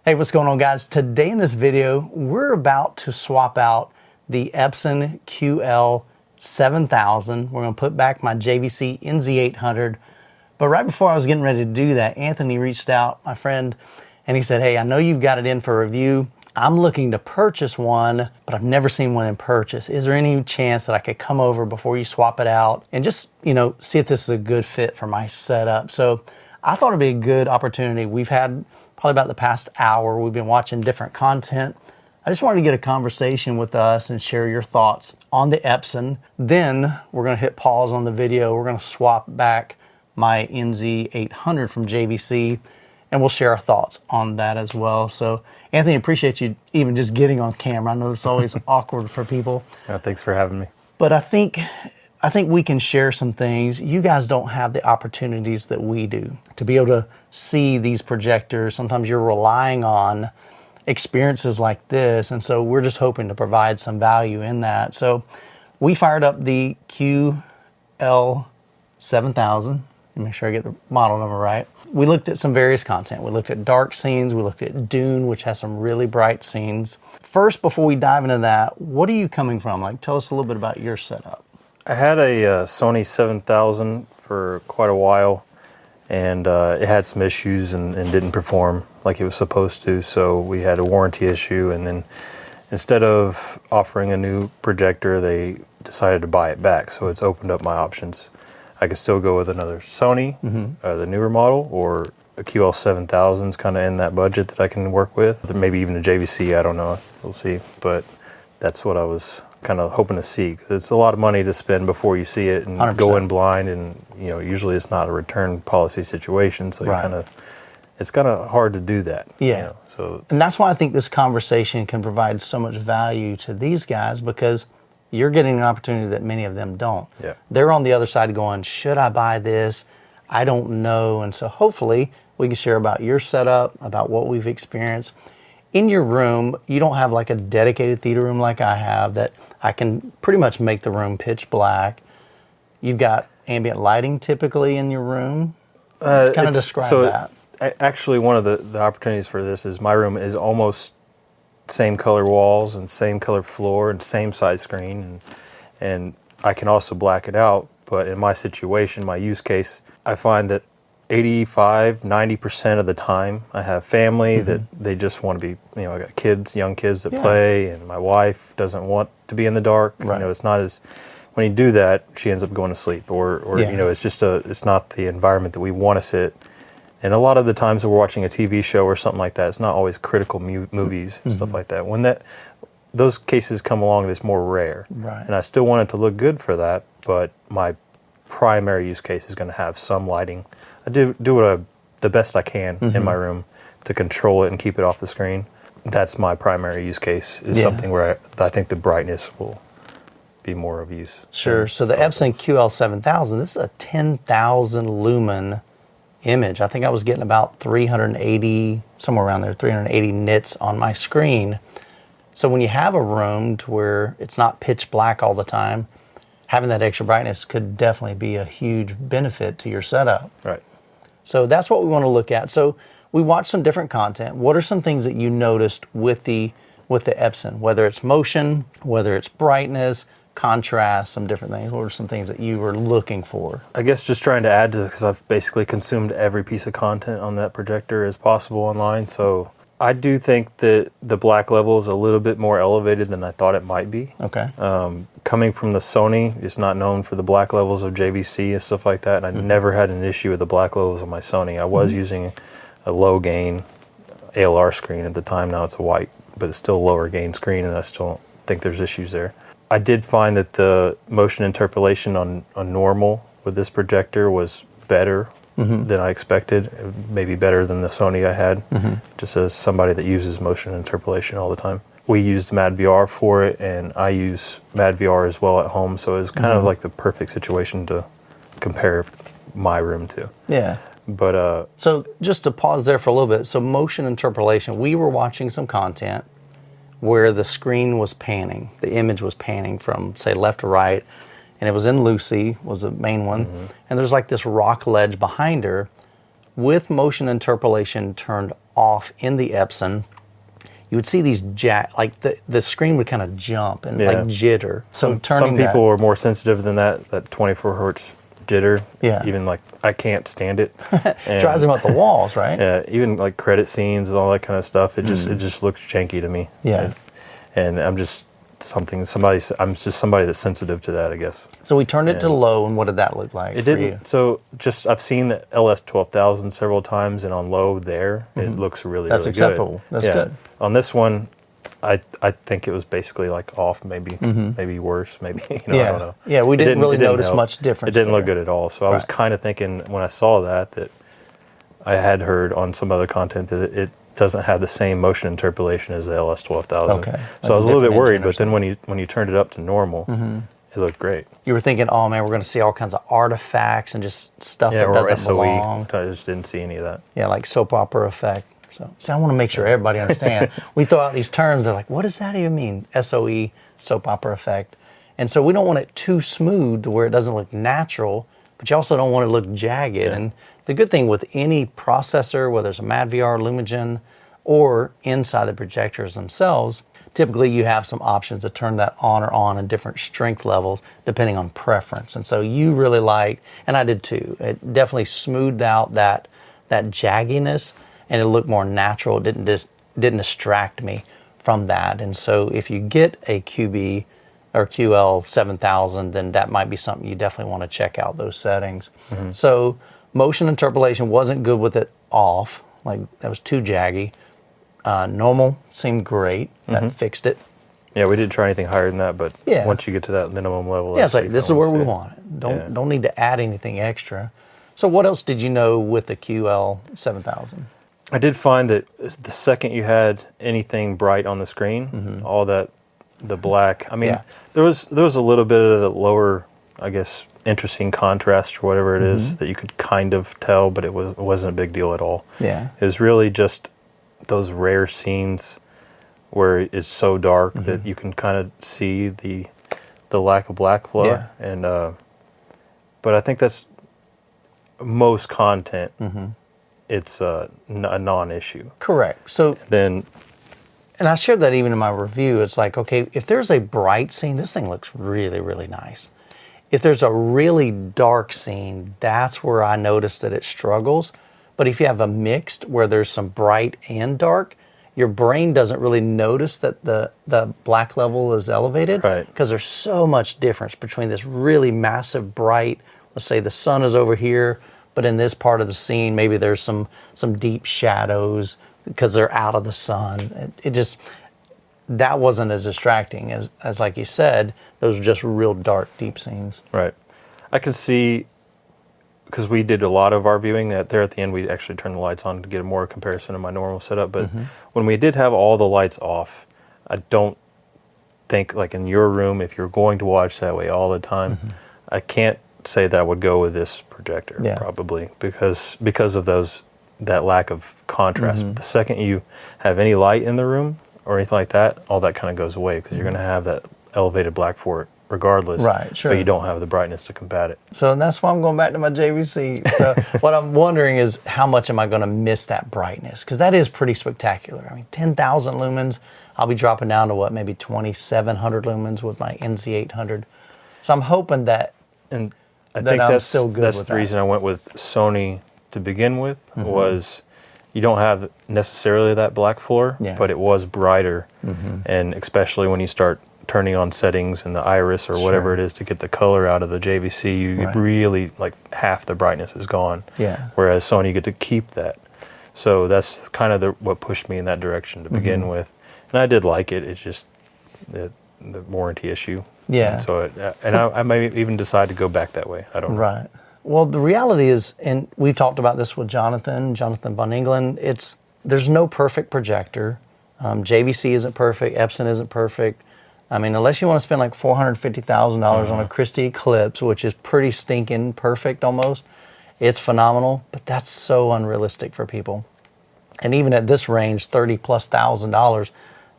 Hey, what's going on, guys? Today in this video, we're about to swap out the Epson QL7000. We're gonna put back my JVC NZ800. But right before I was getting ready to do that, Anthony reached out, my friend, and he said, hey, I know you've got it in for review. I'm looking to purchase one, but I've never seen one in purchase. Is there any chance that I could come over before you swap it out and just, see if this is a good fit for my setup? So I thought it'd be a good opportunity. We've had probably about the past hour, we've been watching different content. I just wanted to get a conversation with us and share your thoughts on the Epson. Then we're gonna hit pause on the video. We're gonna swap back my NZ800 from JVC, and we'll share our thoughts on that as well. So Anthony, appreciate you even just getting on camera. I know it's always awkward for people. Yeah, thanks for having me. But I think we can share some things. You guys don't have the opportunities that we do to be able to see these projectors. Sometimes you're relying on experiences like this, and so we're just hoping to provide some value in that. So we fired up the QL7000. Make sure I get the model number right. We looked at some various content. We looked at dark scenes. We looked at Dune, which has some really bright scenes. First, before we dive into that, what are you coming from? Like, tell us a little bit about your setup. I had a Sony 7000 for quite a while, and it had some issues and didn't perform like it was supposed to, so we had a warranty issue, and then instead of offering a new projector, they decided to buy it back, so it's opened up my options. I could still go with another Sony, the newer model, or a QL7000 is kind of in that budget that I can work with. Maybe even a JVC, I don't know, we'll see, but that's what I was kind of hoping to see. It's a lot of money to spend before you see it and 100%. Go in blind, and usually it's not a return policy situation, so Right. it's kind of hard to do that. Yeah. And that's why I think this conversation can provide so much value to these guys, because you're getting an opportunity that many of them don't. Yeah. They're on the other side going, should I buy this? I don't know. And so hopefully we can share about your setup, about what we've experienced. In your room, you don't have like a dedicated theater room like I have that I can pretty much make the room pitch black. You've got ambient lighting typically in your room. Kind of describe that. Actually, one of the opportunities for this is my room is almost same color walls and same color floor and same size screen, and I can also black it out. But in my situation, my use case, I find that 85–90% of the time I have family that they just want to be, I got kids, young kids that play, and my wife doesn't want to be in the dark. Right. It's not as, when you do that, she ends up going to sleep, or it's just it's not the environment that we want to sit. And a lot of the times that we're watching a TV show or something like that, it's not always critical movies and stuff like that. When those cases come along, it's more rare. Right. And I still want it to look good for that, but my primary use case is going to have some lighting. I do the best I can in my room to control it and keep it off the screen. That's my primary use case, is something where I think the brightness will be more of use. Sure. So the Epson QL7000, this is a 10,000 lumen image. I think I was getting about 380, somewhere around there, 380 nits on my screen. So when you have a room to where it's not pitch black all the time, having that extra brightness could definitely be a huge benefit to your setup. Right. So that's what we want to look at. So we watched some different content. What are some things that you noticed with the Epson, whether it's motion, whether it's brightness, contrast, some different things? What are some things that you were looking for? I guess just trying to add to this, because I've basically consumed every piece of content on that projector as possible online. So I do think that the black level is a little bit more elevated than I thought it might be. Okay. Coming from the Sony, it's not known for the black levels of JVC and stuff like that, and I never had an issue with the black levels of my Sony. I was using a low gain ALR screen at the time. Now it's a white, but it's still a lower gain screen, and I still don't think there's issues there. I did find that the motion interpolation on normal with this projector was better than I expected, maybe better than the Sony I had, just as somebody that uses motion interpolation all the time. We used MadVR for it, and I use MadVR as well at home, so it was kind of like the perfect situation to compare my room to. Yeah. But so just to pause there for a little bit, so motion interpolation, we were watching some content where the screen was panning, the image was panning from, say, left to right, and it was in Lucy, was the main one, and there's like this rock ledge behind her with motion interpolation turned off in the Epson, you would see these like the screen would kind of jump and like jitter. So some people are more sensitive than that 24 hertz jitter. Yeah. Even like I can't stand it. Drives them up the walls, right? Yeah. Even like credit scenes and all that kind of stuff. It just looks janky to me. Yeah. And I'm just somebody that's sensitive to that, I guess. So we turned it to low, and what did that look like? It didn't. So I've seen the LS12000 several times, and on low there, it looks really That's really acceptable. good. That's good. On this one, I think it was basically like off, maybe worse, maybe I don't know. Yeah, we didn't really notice help. much difference. It didn't look good at all. So I was kind of thinking when I saw that I had heard on some other content that it doesn't have the same motion interpolation as the LS12000. Okay. So I was a little bit worried, but then when you turned it up to normal, it looked great. You were thinking, oh man, we're going to see all kinds of artifacts and just stuff that doesn't SOE. belong. I just didn't see any of that. Yeah, like soap opera effect. So, see, I want to make sure everybody understands. We throw out these terms, they're like, what does that even mean? SOE, soap opera effect. And so we don't want it too smooth to where it doesn't look natural, but you also don't want it to look jagged. Yeah. And the good thing with any processor, whether it's a MadVR, Lumagen, or inside the projectors themselves, typically you have some options to turn that on or on in different strength levels depending on preference. And so you really like, and I did too, it definitely smoothed out that jagginess, and it looked more natural. It didn't distract me from that. And so if you get a QB or QL7000, then that might be something you definitely want to check out, those settings. So motion interpolation wasn't good with it off, like that was too jaggy. Normal seemed great. That fixed it. Yeah, we didn't try anything higher than that, but once you get to that minimum level, it's like this is where we want it. Don't need to add anything extra. So what else did you know with the QL7000? I did find that the second you had anything bright on the screen, all that the black. I mean, there was a little bit of the lower, I guess, interesting contrast or whatever it is that you could kind of tell, but it wasn't a big deal at all. Yeah, it was really just those rare scenes where it's so dark that you can kind of see the lack of black flow. Yeah. And but I think that's most content. It's a non-issue. correct. So Then and I shared that even in my review. It's like, okay, if there's a bright scene, this thing looks really, really nice. If there's a really dark scene, that's where I notice that it struggles. But if you have a mixed where there's some bright and dark, your brain doesn't really notice that the black level is elevated. Right. Because there's so much difference between this really massive bright, let's say the sun is over here, but in this part of the scene, maybe there's some deep shadows because they're out of the sun. It just, that wasn't as distracting as like you said, those are just real dark, deep scenes. Right. I can see, because we did a lot of our viewing, that there at the end we actually turned the lights on to get a more comparison of my normal setup. But when we did have all the lights off, I don't think, like in your room, if you're going to watch that way all the time, I can't say that I would go with this projector probably because of that lack of contrast. But the second you have any light in the room or anything like that, all that kind of goes away because you're going to have that elevated black for it regardless. Right, sure. But you don't have the brightness to combat it. So that's why I'm going back to my JVC. So what I'm wondering is how much am I going to miss that brightness? Because that is pretty spectacular. I mean, 10,000 lumens. I'll be dropping down to what, maybe 2,700 lumens with my NZ800. So I'm hoping that, and I that think I'm that's still good that's with the that. reason I went with Sony to begin with was you don't have necessarily that black floor, but it was brighter, and especially when you start turning on settings and the iris or whatever it is to get the color out of the JVC, you really, like, half the brightness is gone. Yeah. Whereas Sony, you get to keep that. So that's kind of what pushed me in that direction to begin with. And I did like it. It's just the warranty issue. Yeah. And so I may even decide to go back that way. I don't know. Right. Well, the reality is, and we've talked about this with Jonathan Von England, there's no perfect projector. JVC isn't perfect. Epson isn't perfect. I mean, unless you want to spend like $450,000 on a Christie Eclipse, which is pretty stinking perfect almost, it's phenomenal, but that's so unrealistic for people. And even at this range, $30,000+,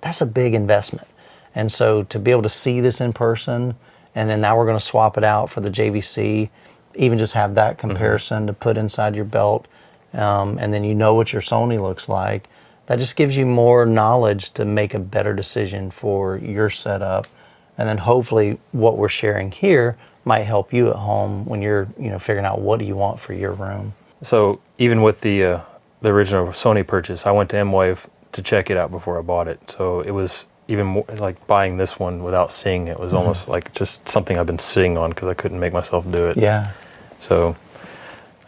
that's a big investment. And so to be able to see this in person, and then now we're going to swap it out for the JVC, even just have that comparison to put inside your belt, and then you know what your Sony looks like. that just gives you more knowledge to make a better decision for your setup. And then hopefully what we're sharing here might help you at home when you're, figuring out what do you want for your room. So even with the original Sony purchase, I went to M-Wave to check it out before I bought it. So it was even more like buying this one without seeing it was almost like just something I've been sitting on because I couldn't make myself do it. Yeah. So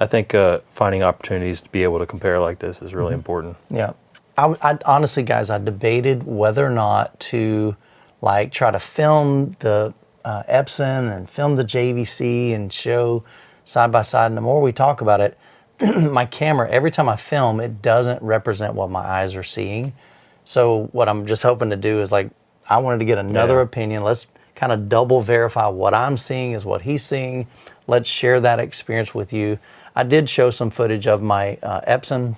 I think finding opportunities to be able to compare like this is really important. Yeah. I honestly, guys, I debated whether or not to like try to film the Epson and film the JVC and show side by side. And the more we talk about it, my camera, every time I film, it doesn't represent what my eyes are seeing. So what I'm just hoping to do is like, I wanted to get another opinion. Let's kind of double verify what I'm seeing is what he's seeing. Let's share that experience with you. I did show some footage of my Epson,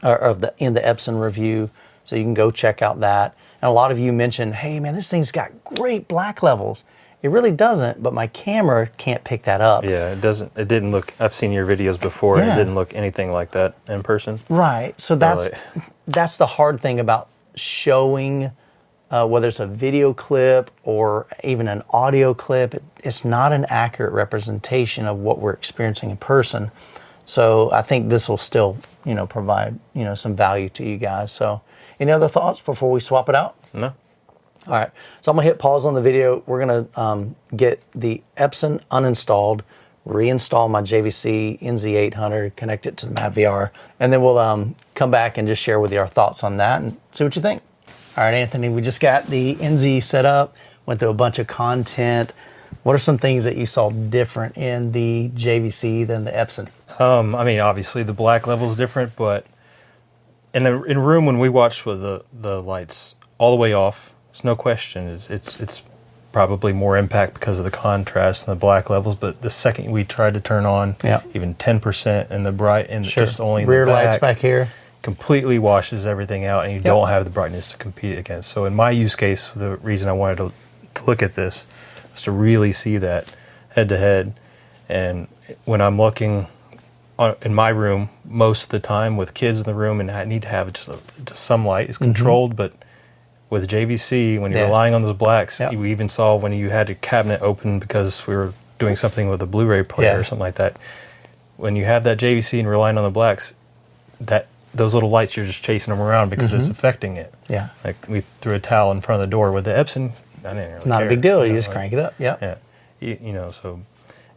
in the Epson review, so you can go check out that. And a lot of you mentioned, hey man, this thing's got great black levels. It really doesn't, but my camera can't pick that up. Yeah, it doesn't. It didn't look. I've seen your videos before. And it didn't look anything like that in person. Right. So that's the hard thing about showing, whether it's a video clip or even an audio clip. It's not an accurate representation of what we're experiencing in person. So I think this will still, provide, some value to you guys. So any other thoughts before we swap it out? No. All right, so I'm gonna hit pause on the video. We're gonna get the Epson uninstalled, reinstall my JVC NZ800, connect it to the MapVR, and then we'll come back and just share with you our thoughts on that and see what you think. All right, Anthony, we just got the NZ set up, went through a bunch of content. What are some things that you saw different in the JVC than the Epson? I mean, obviously the black level is different, but in a room when we watched with the lights all the way off, there's no question. It's probably more impact because of the contrast and the black levels. But the second we tried to turn on even 10% in the bright and just only in rear the back, lights back here, completely washes everything out, and you don't have the brightness to compete against. So in my use case, the reason I wanted to look at this was to really see that head to head. And when I'm looking in my room, most of the time with kids in the room, and I need to have just some light is controlled, but with JVC, when you're relying on those blacks, we even saw when you had your cabinet open because we were doing something with a Blu-ray player or something like that. When you have that JVC and relying on the blacks, those little lights, you're just chasing them around because it's affecting it. Yeah. Like we threw a towel in front of the door with the Epson. I didn't really it's not care. a big deal. You just crank it up. Yeah. So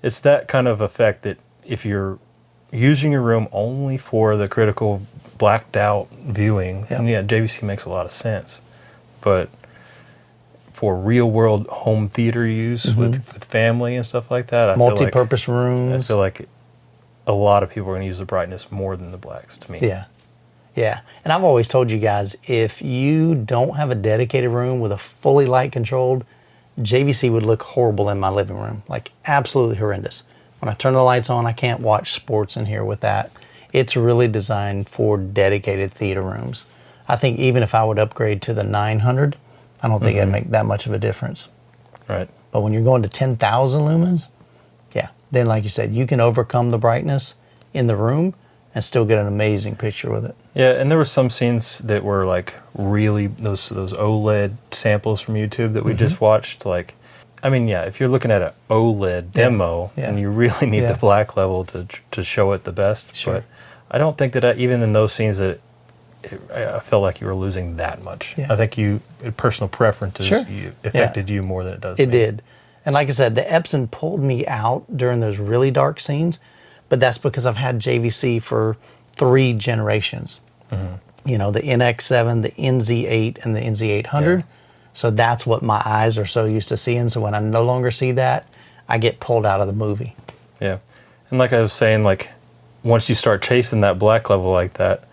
it's that kind of effect that if you're using your room only for the critical blacked out viewing, and JVC makes a lot of sense. But for real world home theater use with family and stuff like that, multi-purpose rooms. I feel like a lot of people are going to use the brightness more than the blacks to me. Yeah. And I've always told you guys, if you don't have a dedicated room with a fully light controlled, JVC would look horrible in my living room, like absolutely horrendous. When I turn the lights on, I can't watch sports in here with that. It's really designed for dedicated theater rooms. I think even if I would upgrade to the 900, I don't think it'd make that much of a difference. Right. But when you're going to 10,000 lumens, then like you said, you can overcome the brightness in the room and still get an amazing picture with it. Yeah, and there were some scenes that were like really those OLED samples from YouTube that we just watched. Like, I mean, if you're looking at an OLED demo, and you really need the black level to show it the best. Sure. But I don't think that even in those scenes that I felt like you were losing that much. I think personal preferences affected you more than it does me. It did. And like I said, the Epson pulled me out during those really dark scenes, but that's because I've had JVC for 3 generations. The NX7, the NZ8, and the NZ800. So that's what my eyes are so used to seeing. So when I no longer see that, I get pulled out of the movie. Yeah. And like I was saying, like once you start chasing that black level like that,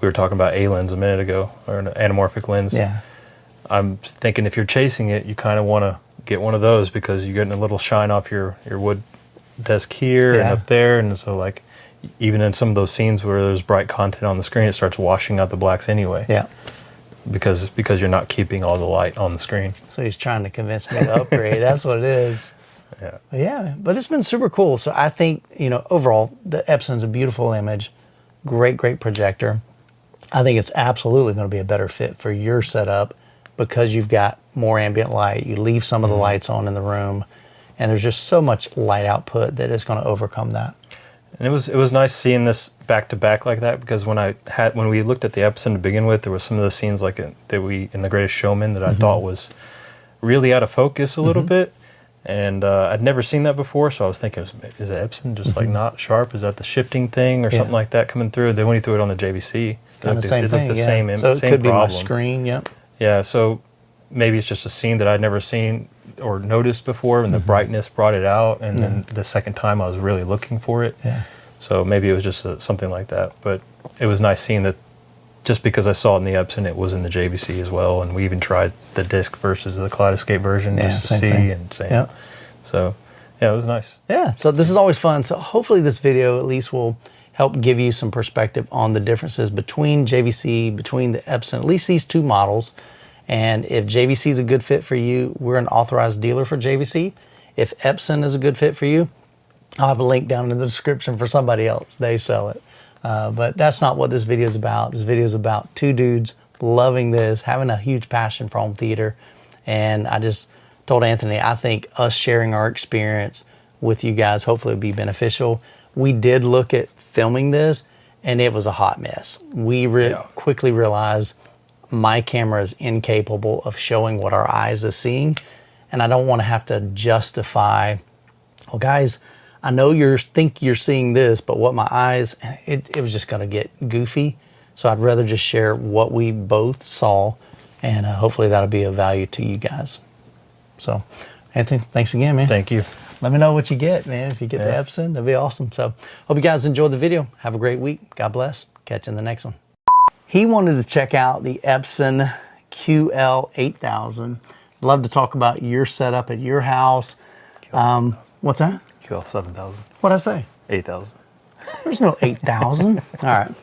we were talking about A lens a minute ago, or an anamorphic lens. Yeah. I'm thinking if you're chasing it, you kind of want to get one of those because you're getting a little shine off your wood desk here and up there. And so like even in some of those scenes where there's bright content on the screen, it starts washing out the blacks anyway. Yeah. Because you're not keeping all the light on the screen. So he's trying to convince me to upgrade. That's what it is. But it's been super cool. So I think, overall, the Epson's a beautiful image. Great projector. I think it's absolutely going to be a better fit for your setup because you've got more ambient light. You leave some of the lights on in the room, and there's just so much light output that it's going to overcome that. And it was nice seeing this back to back like that, because when we looked at the Epson to begin with, there was some of the scenes like that we in The Greatest Showman that I thought was really out of focus a little bit, and I'd never seen that before. So I was thinking, is it Epson just like not sharp? Is that the shifting thing or something like that coming through? Then when he threw it on the JVC, it looked the same thing. So it same could be my problem. screen. Yep. Yeah. So maybe it's just a scene that I'd never seen or noticed before, and the brightness brought it out, and then the second time I was really looking for it. Yeah. So maybe it was just something like that. But it was nice seeing that just because I saw it in the Epson, it was in the JVC as well, and we even tried the disc versus the Kaleidescape version just to see and same. Yep. So yeah, it was nice. Yeah, so this is always fun. So hopefully this video at least will help give you some perspective on the differences between JVC, between the Epson, at least these two models. And if JVC is a good fit for you, we're an authorized dealer for JVC. If Epson is a good fit for you, I'll have a link down in the description for somebody else. They sell it. But that's not what this video is about. This video is about two dudes loving this, having a huge passion for home theater. And I just told Anthony, I think us sharing our experience with you guys hopefully will be beneficial. We did look at filming this, and it was a hot mess. We quickly realized my camera is incapable of showing what our eyes are seeing, and I don't want to have to justify, well, guys, I know you think you're seeing this, but what my eyes, it was just going to get goofy. So I'd rather just share what we both saw, and hopefully that'll be of value to you guys. So, Anthony, thanks again, man. Thank you. Let me know what you get, man. If you get the Epson, that'd be awesome. So, hope you guys enjoyed the video. Have a great week. God bless. Catch you in the next one. He wanted to check out the Epson QL8000. Love to talk about your setup at your house. What's that? QL7000. What'd I say? 8,000. There's no 8,000. All right.